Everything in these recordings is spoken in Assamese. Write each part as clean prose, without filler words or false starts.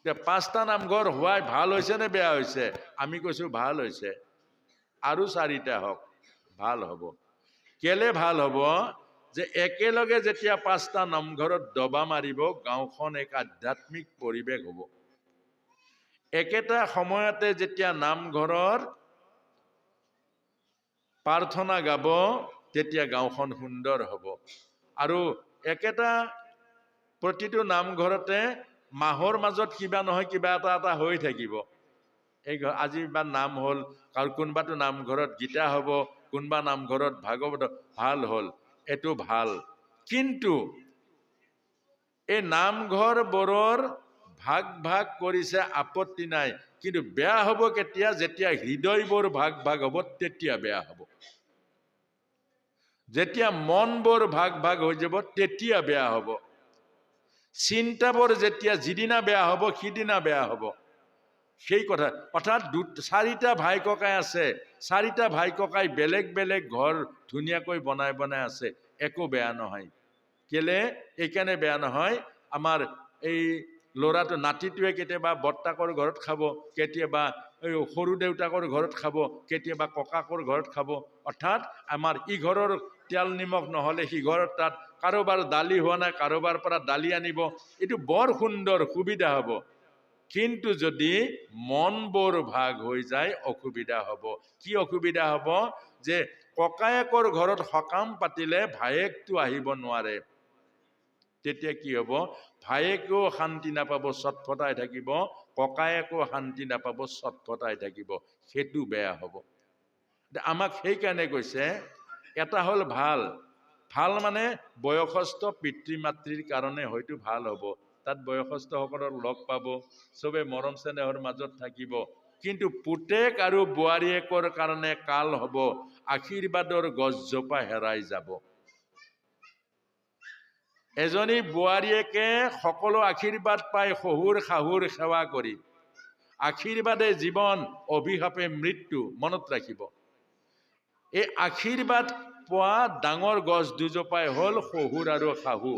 5টা নামঘৰ হোৱাই ভাল হৈছে নে বেয়া হৈছে? আমি কৈছো ভাল হৈছে, আৰু 4টা হওক, ভাল হ'ব। কেলে ভাল হ'ব? যে একেলগে যেতিয়া 5টা নামঘৰত দবা মাৰিব, গাঁওখন এক আধ্যাত্মিক পৰিৱেশ হ'ব। একেটা সময়তে যেতিয়া নামঘৰৰ প্ৰাৰ্থনা গাব, তেতিয়া গাঁওখন সুন্দৰ হ'ব। আৰু একেটা প্ৰতিটো নামঘৰতে মাহৰ মাজত কিবা নহয় কিবা এটা হৈ থাকিব। এই আজি বা নাম হ'ল, আৰু কোনোবাটো নামঘৰত গীতা হ'ব, কোনোবা নামঘৰত ভাগৱত, ভাল হ'ল, এইটো ভাল। কিন্তু এই নামঘৰবোৰৰ ভাগ ভাগ কৰিছে, আপত্তি নাই। কিন্তু বেয়া হ'ব কেতিয়া? যেতিয়া হৃদয়বোৰ ভাগ ভাগ হ'ব, তেতিয়া বেয়া হ'ব। যেতিয়া মনবোৰ ভাগ ভাগ হৈ যাব, তেতিয়া বেয়া হ'ব। চিন্তাবোৰ যেতিয়া যিদিনা বেয়া হ'ব, সিদিনা বেয়া হ'ব। সেই কথা, অৰ্থাৎ 4টা ভাই ককাই আছে, 4টা ভাই ককাই বেলেগ বেলেগ ঘৰ ধুনীয়াকৈ বনাই বনাই আছে, একো বেয়া নহয়। কেলে এইকাৰণে বেয়া নহয়? আমাৰ এই ল'ৰাটো, নাতিটোৱে কেতিয়াবা বৰ্তাকৰ ঘৰত খাব, কেতিয়াবা সৰু দেউতাকৰ ঘৰত খাব, কেতিয়াবা ককাকৰ ঘৰত খাব। অৰ্থাৎ আমাৰ ইঘৰৰ তেল নিমখ নহ'লে সিঘৰৰ তাত, কাৰোবাৰ দালি হোৱা নাই, কাৰোবাৰ পৰা দালি আনিব। এইটো বৰ সুন্দৰ সুবিধা হ'ব। কিন্তু যদি মনবোৰ ভাগ হৈ যায়, অসুবিধা হ'ব। কি অসুবিধা হ'ব? যে ককায়েকৰ ঘৰত সকাম পাতিলে ভায়েকটো আহিব নোৱাৰে। তেতিয়া কি হ'ব? ভায়েকেও শান্তি নাপাব, চটফটাই থাকিব, ককায়েকো শান্তি নাপাব, চটফটাই থাকিব। সেইটো বেয়া হ'ব। আমাক সেইকাৰণে কৈছে, এটা হ'ল ভাল। ভাল মানে বয়সস্থ পিতৃ মাতৃৰ কাৰণে হয়তো ভাল হ'ব। তাত বয়সস্থসকলক লগ পাব, চবে মৰম চেনেহৰ মাজত থাকিব। কিন্তু পুতেক আৰু বোৱাৰীয়েকৰ কাৰণে কাল হ'ব, আশীৰ্বাদৰ গছজোপা হেৰাই যাব। এজনী বোৱাৰীয়েকে সকলো আশীৰ্বাদ পাই শহুৰ শাহুৰ সেৱা কৰি, আশীৰ্বাদে জীৱন, অভিশাপে মৃত্যু। মনত ৰাখিব, এই আশীৰ্বাদ পোৱা ডাঙৰ গছ দুজোপাই হ'ল শহুৰ আৰু শাহু,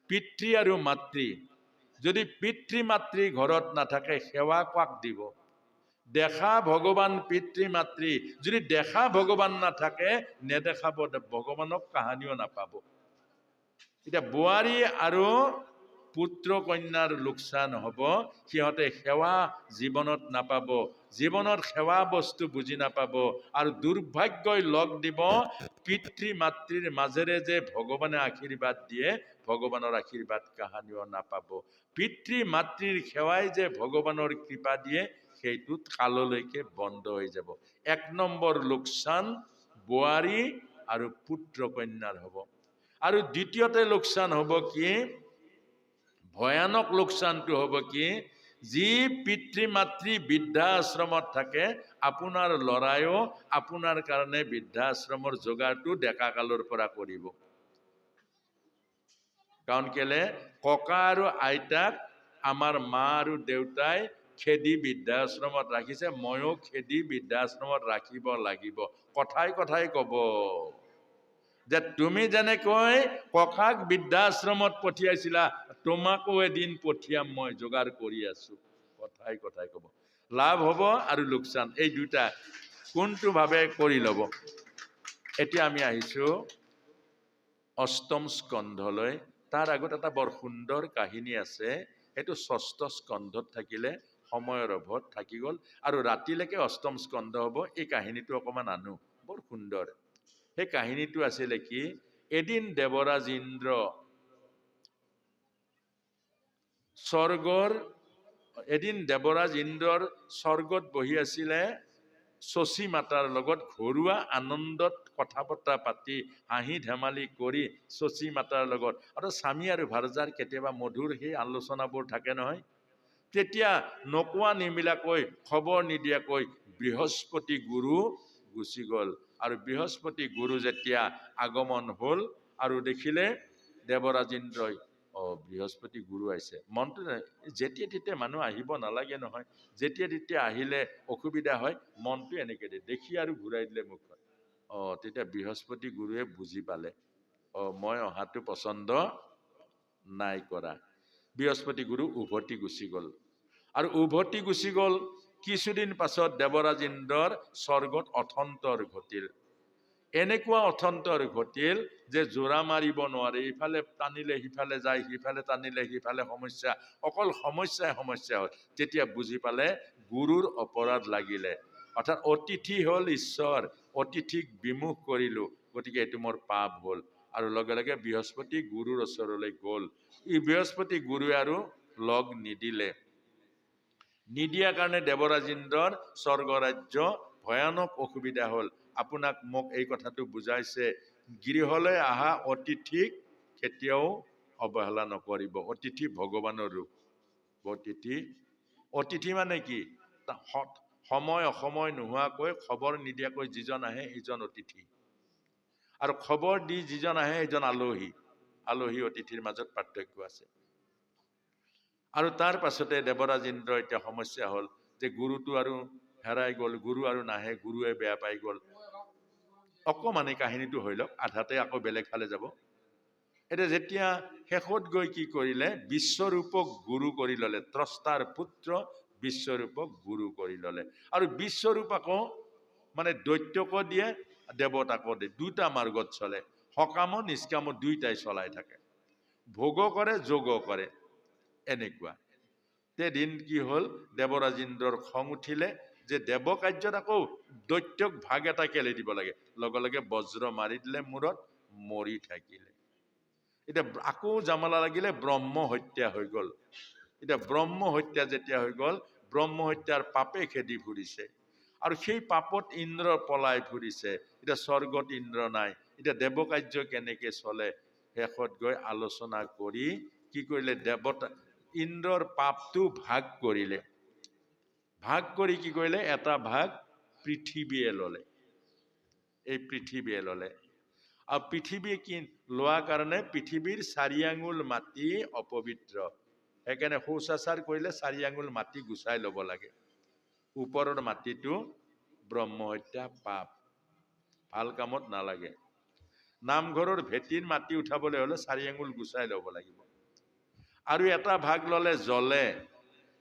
পিতৃ আৰু মাতৃ। যদি পিতৃ মাতৃ ঘৰত নাথাকে, সেৱা কাক দিব? দেখা ভগৱান পিতৃ মাতৃ। যদি দেখা ভগৱান নাথাকে, নেদেখাব ভগৱানক কাহানিও নাপাব। এতিয়া বোৱাৰী আৰু পুত্ৰ কন্যাৰ লোকচান হ'ব। সিহঁতে সেৱা জীৱনত নাপাব, জীৱনত সেৱা বস্তু বুজি নাপাব। আৰু দুৰ্ভাগ্যই লগ দিব, পিতৃ মাতৃৰ মাজেৰে যে ভগৱানে আশীৰ্বাদ দিয়ে, ভগৱানৰ আশীৰ্বাদ কাহানিও নাপাব। পিতৃ মাতৃৰ সেৱাই যে ভগৱানৰ কৃপা দিয়ে, সেইটোত কাললৈকে বন্ধ হৈ যাব। 1 নম্বৰ লোকচান বোৱাৰী আৰু পুত্ৰ কন্যাৰ হ'ব। আৰু দ্বিতীয়তে লোকচান হ'ব কি? ভয়ানক লোকচানটো হ'ব কি? যি পিতৃ মাতৃ বৃদ্ধাশ্ৰমত থাকে, আপোনাৰ ল'ৰায়ো আপোনাৰ কাৰণে বৃদ্ধাশ্ৰমৰ যোগাৰটো ডেকা কালৰ পৰা কৰিব। কাৰণ কেলে? ককা আৰু আইতাক আমাৰ মা আৰু দেউতাই খেদি বৃদ্ধাশ্ৰমত ৰাখিছে, ময়ো খেদি বৃদ্ধাশ্ৰমত ৰাখিব লাগিব। কথাই কথাই ক'ব যে তুমি যেনেকৈ ককাক বৃদ্ধাশ্ৰমত পঠিয়াইছিলা, তোমাকো এদিন পঠিয়াম, মই যোগাৰ কৰি আছো। কথাই কথাই ক'ব। লাভ হ'ব আৰু লোকচান, এই দুটা কোনটো ভাৱে কৰি ল'ব। এতিয়া আমি আহিছো 8ম স্কন্ধলৈ। তাৰ আগত এটা বৰ সুন্দৰ কাহিনী আছে। সেইটো 6ষ্ঠ স্কন্ধত থাকিলে, সময়ৰ অভাৱত থাকি গ'ল, আৰু ৰাতিলৈকে 8ম স্কন্ধ হ'ব। এই কাহিনীটো অকণমান আনো, বৰ সুন্দৰ। সেই কাহিনীটো আছিলে কি? এদিন দেৱৰাজ ইন্দ্ৰ স্বৰ্গত বহি আছিলে, শচী মাতাৰ লগত ঘৰুৱা আনন্দত কথা বতৰা পাতি, হাঁহি ধেমালি কৰি শচী মাতাৰ লগত, আৰু স্বামী আৰু ভাৰ্যাৰ কেতিয়াবা মধুৰ সেই আলোচনাবোৰ থাকে নহয়। তেতিয়া নোকোৱা নিমিলাকৈ, খবৰ নিদিয়াকৈ বৃহস্পতি গুৰু গুচি গ'ল। আৰু বৃহস্পতি গুৰু যেতিয়া আগমন হ'ল আৰু দেখিলে দেৱৰাজ ইন্দ্ৰই, বৃহস্পতি গুৰু আহিছে। মনটো যেতিয়া তেতিয়া মানুহ আহিব নালাগে নহয়, যেতিয়া তেতিয়া আহিলে অসুবিধা হয়। মনটো এনেকে দেখি আৰু ঘূৰাই দিলে মুখখন। তেতিয়া বৃহস্পতি গুৰুৱে বুজি পালে, মই অহাটো পচন্দ নাই কৰা। বৃহস্পতি গুৰু উভতি গুচি গ'ল। আৰু উভতি গুচি গ'ল। কিছুদিন পাছত দেৱৰাজ ইন্দ্ৰৰ স্বৰ্গত অথন্তৰ ঘটিল। এনেকুৱা অথন্তৰ ঘটিল যে জোৰা মাৰিব নোৱাৰে, ইফালে টানিলে সিফালে যায়, সিফালে টানিলে সিফালে সমস্যা, অকল সমস্যাই সমস্যা হ'ল। তেতিয়া বুজি পালে গুৰুৰ অপৰাধ লাগিলে, অৰ্থাৎ অতিথি হ'ল ঈশ্বৰ, অতিথিক বিমুখ কৰিলোঁ, গতিকে এইটো মোৰ পাপ হ'ল। আৰু লগে লগে বৃহস্পতি গুৰুৰ ওচৰলৈ গ'ল। ই বৃহস্পতি গুৰুৱে আৰু লগ নিদিলে। নিদিয়াৰ কাৰণে দেৱৰাজ ইন্দ্ৰৰ স্বৰ্গৰাজ্য ভয়ানক অসুবিধা হ'ল। আপোনাক মোক এই কথাটো বুজাইছে, গৃহলৈ অহা অতিথিক কেতিয়াও অৱহেলা নকৰিব। অতিথি ভগৱানৰ ৰূপ। অতিথি মানে কি? সময় অসময় নোহোৱাকৈ খবৰ নিদিয়াকৈ যিজন আহে সেইজন অতিথি, আৰু খবৰ দি যিজন আহে সেইজন আলহী। আলহী অতিথিৰ মাজত পাৰ্থক্য আছে। আৰু তাৰ পাছতে দেৱৰাজ ইন্দ্ৰ এতিয়া সমস্যা হ'ল যে গুৰুটো আৰু হেৰাই গ'ল, গুৰু আৰু নাহে, গুৰুৱে বেয়া পাই গ'ল। অকমান এই কাহিনীটো হৈ লওক, আধাতে আকৌ বেলেগ ফালে যাব। এতিয়া যেতিয়া শেষত গৈ কি কৰিলে, বিশ্বৰূপক গুৰু কৰি ল'লে। ত্ৰষ্টাৰ পুত্ৰ বিশ্বৰূপক গুৰু কৰি ল'লে। আৰু বিশ্বৰূপ আকৌ মানে দৈত্যকো দিয়ে, দেৱতাকো দিয়ে, দুটা মাৰ্গত চলে। সকাম নিষ্কাম দুইটাই চলাই থাকে, ভোগ কৰে যোগ কৰে। এনেকুৱা দিন কি হ'ল, দেৱৰাজ ইন্দ্ৰৰ খং উঠিলে যে দেৱ কাৰ্যত আকৌ দৈত্যক ভাগ এটা কেলে দিব লাগে। লগে লগে বজ্ৰ মাৰি দিলে মূৰত, মৰি থাকিলে। এতিয়া আকৌ জামালা লাগিলে, ব্ৰহ্ম হত্যা হৈ গ'ল। এতিয়া ব্ৰহ্ম হত্যা যেতিয়া হৈ গ'ল, ব্ৰহ্ম হত্যাৰ পাপে খেদি ফুৰিছে, আৰু সেই পাপত ইন্দ্ৰ পলাই ফুৰিছে। এতিয়া স্বৰ্গত ইন্দ্ৰ নাই, এতিয়া দেৱ কাৰ্য কেনেকে চলে? শেষত গৈ আলোচনা কৰি কি কৰিলে, দেৱতা ইন্দ্ৰৰ পাপটো ভাগ কৰিলে। ভাগ কৰি কি কৰিলে, এটা ভাগ পৃথিৱীয়ে ল'লে। এই পৃথিৱীয়ে ল'লে। আৰু পৃথিৱী কি লোৱাৰ কাৰণে পৃথিৱীৰ 4 আঙুল মাটি অপবিত্ৰ। সেইকাৰণে শৌচাচাৰ কৰিলে 4 আঙুল মাটি গুচাই ল'ব লাগে। ওপৰৰ মাটিটো ব্ৰহ্ম হত্যা পাপ, ভাল কামত নালাগে। নামঘৰৰ ভেটিৰ মাটি উঠাবলৈ হ'লে 4 আঙুল গুচাই ল'ব লাগিব। আৰু এটা ভাগ ল'লে জ্বলে।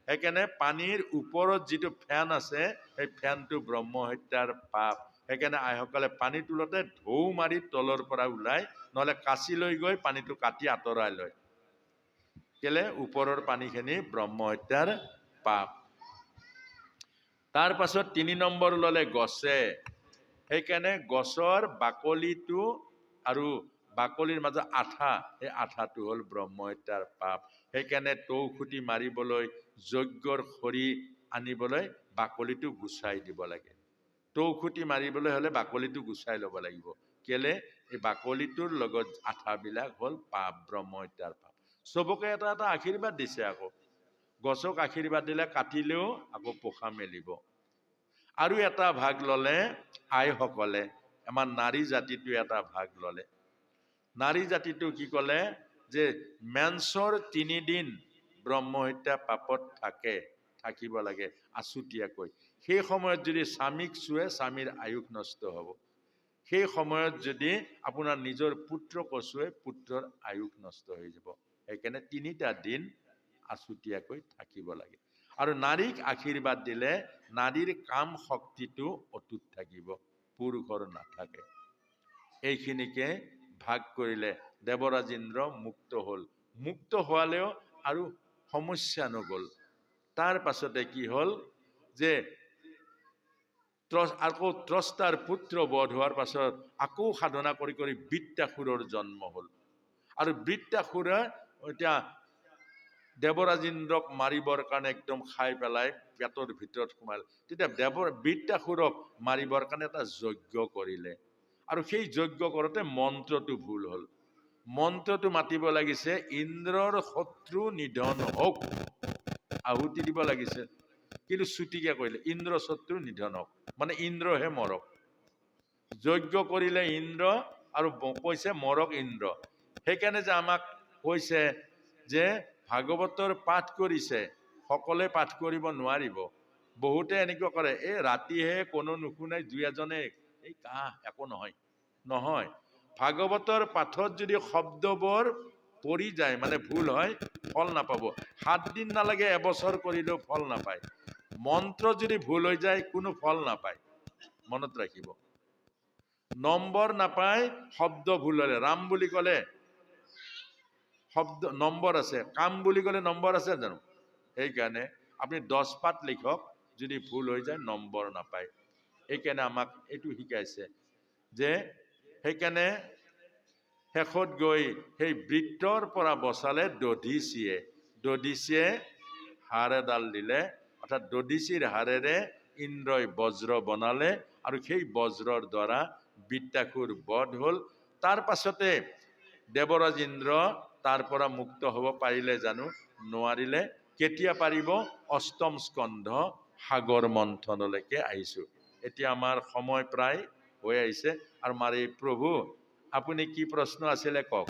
সেইকাৰণে পানীৰ ওপৰত যিটো ফেন আছে, সেই ফেনটো ব্ৰহ্ম হত্যাৰ পাপ। সেইকাৰণে আইসকলে পানী তোলোতে ঢৌ মাৰি তলৰ পৰা ওলাই, নহ'লে কাঁচি লৈ গৈ পানীটো কাটি আঁতৰাই লয়। কেলে? ওপৰৰ পানীখিনি ব্ৰহ্ম হত্যাৰ পাপ। তাৰ পাছত 3 নম্বৰ ল'লে গছে। সেইকাৰণে গছৰ বাকলিটো আৰু বাকলিৰ মাজত আঠা, সেই আঠাটো হ'ল ব্ৰহ্ম হত্যাৰ পাপ। সেইকাৰণে টৌখুটি মাৰিবলৈ, যজ্ঞৰ খৰি আনিবলৈ বাকলিটো গুচাই দিব লাগে। টৌখুটি মাৰিবলৈ হ'লে বাকলিটো গুচাই ল'ব লাগিব। কেলে? এই বাকলিটোৰ লগত আঠাবিলাক হ'ল পাপ, ব্ৰহ্ম হত্যাৰ পাপ। চবকে এটা এটা আশীৰ্বাদ দিছে। আকৌ গছক আশীৰ্বাদ দিলে কাটিলেও আকৌ পোখা মেলিব। আৰু এটা ভাগ ল'লে আইসকলে, আমাৰ নাৰী জাতিটো এটা ভাগ ল'লে। নাৰী জাতিটো কি ক'লে যে মেন্সৰ 3 দিন ব্ৰহ্ম হত্যা পাপত থাকিব লাগে আছুতীয়াকৈ। সেই সময়ত যদি স্বামীক চুৱে, স্বামীৰ আয়ুস নষ্ট হ'ব। সেই সময়ত যদি আপোনাৰ নিজৰ পুত্ৰক চুৱে, পুত্ৰৰ আয়ুস নষ্ট হৈ যাব। সেইকাৰণে 3টা দিন আছুতীয়াকৈ থাকিব লাগে। আৰু নাৰীক আশীৰ্বাদ দিলে নাৰীৰ কাম শক্তিটো অটুট থাকিব, পুৰুষৰ নাথাকে। এইখিনিকে ভাগ কৰিলে দেৱৰাজ ইন্দ্ৰ মুক্ত হ'ল। মুক্ত হোৱালেও আৰু সমস্যা নগ'ল। তাৰ পাছতে কি হ'ল যে আকৌ ত্ৰষ্টাৰ পুত্ৰ বধ হোৱাৰ পাছত আকৌ সাধনা কৰি কৰি বৃত্তাসুৰৰ জন্ম হ'ল। আৰু বৃত্তাসুৰে এতিয়া দেৱৰাজ ইন্দ্ৰক মাৰিবৰ কাৰণে একদম খাই পেলাই পেটৰ ভিতৰত সোমাল। তেতিয়া বৃত্তাসুৰক মাৰিবৰ কাৰণে এটা যজ্ঞ কৰিলে। আৰু সেই যজ্ঞ কৰোঁতে মন্ত্ৰটো ভুল হ'ল। মন্ত্ৰটো মাতিব লাগিছে, ইন্দ্ৰৰ শত্ৰু নিধন হওক, আহুতি দিব লাগিছে। কিন্তু চুটিকে কৰিলে, ইন্দ্ৰ শত্ৰু নিধন হওক, মানে ইন্দ্ৰহে মৰক। যজ্ঞ কৰিলে ইন্দ্ৰ, আৰু কৈছে মৰক ইন্দ্ৰ। সেইকাৰণে যে আমাক কৈছে যে ভাগৱতৰ পাঠ কৰিছে, সকলোৱে পাঠ কৰিব নোৱাৰিব। বহুতে এনেকুৱা কৰে, এই ৰাতিহে কোনো নুশুনে, 2-এজনে এই কাহ একো নহয়। নহয়, ভাগৱতৰ পাঠত যদি শব্দবোৰ পৰি যায় মানে ভুল হয় ফল নাপাব 7 দিন নালাগে এবছৰ কৰিলেও ফল নাপায় মন্ত্ৰ যদি ভুল হৈ যায় কোনো ফল নাপায় মনত ৰাখিব নম্বৰ নাপায় শব্দ ভুল হলে ৰাম বুলি ক'লে শব্দ নম্বৰ আছে কাম বুলি ক'লে নম্বৰ আছে জানো সেইকাৰণে আপুনি 10 পাত লিখক যদি ভুল হৈ যায় নম্বৰ নাপায় এইকাৰণে আমাক এইটো শিকাইছে যে সেইকাৰণে শেষত গৈ সেই বৃত্তৰ পৰা বচালে দধিচিয়ে হাড় এডাল দিলে অৰ্থাৎ দধিচিৰ হাড়েৰে ইন্দ্ৰই বজ্ৰ বনালে আৰু সেই বজ্ৰৰ দ্বাৰা বৃত্তাসুৰ বধ হ'ল তাৰ পাছতে দেৱৰাজ ইন্দ্ৰ তাৰ পৰা মুক্ত হ'ব পাৰিলে জানো নোৱাৰিলে কেতিয়া পাৰিব অষ্টম স্কন্ধ সাগৰ মন্থনলৈকে আহিছো এতিয়া আমাৰ সময় প্ৰায় হৈ আহিছে আৰু মাৰি প্ৰভু আপুনি কি প্ৰশ্ন আছিলে কওক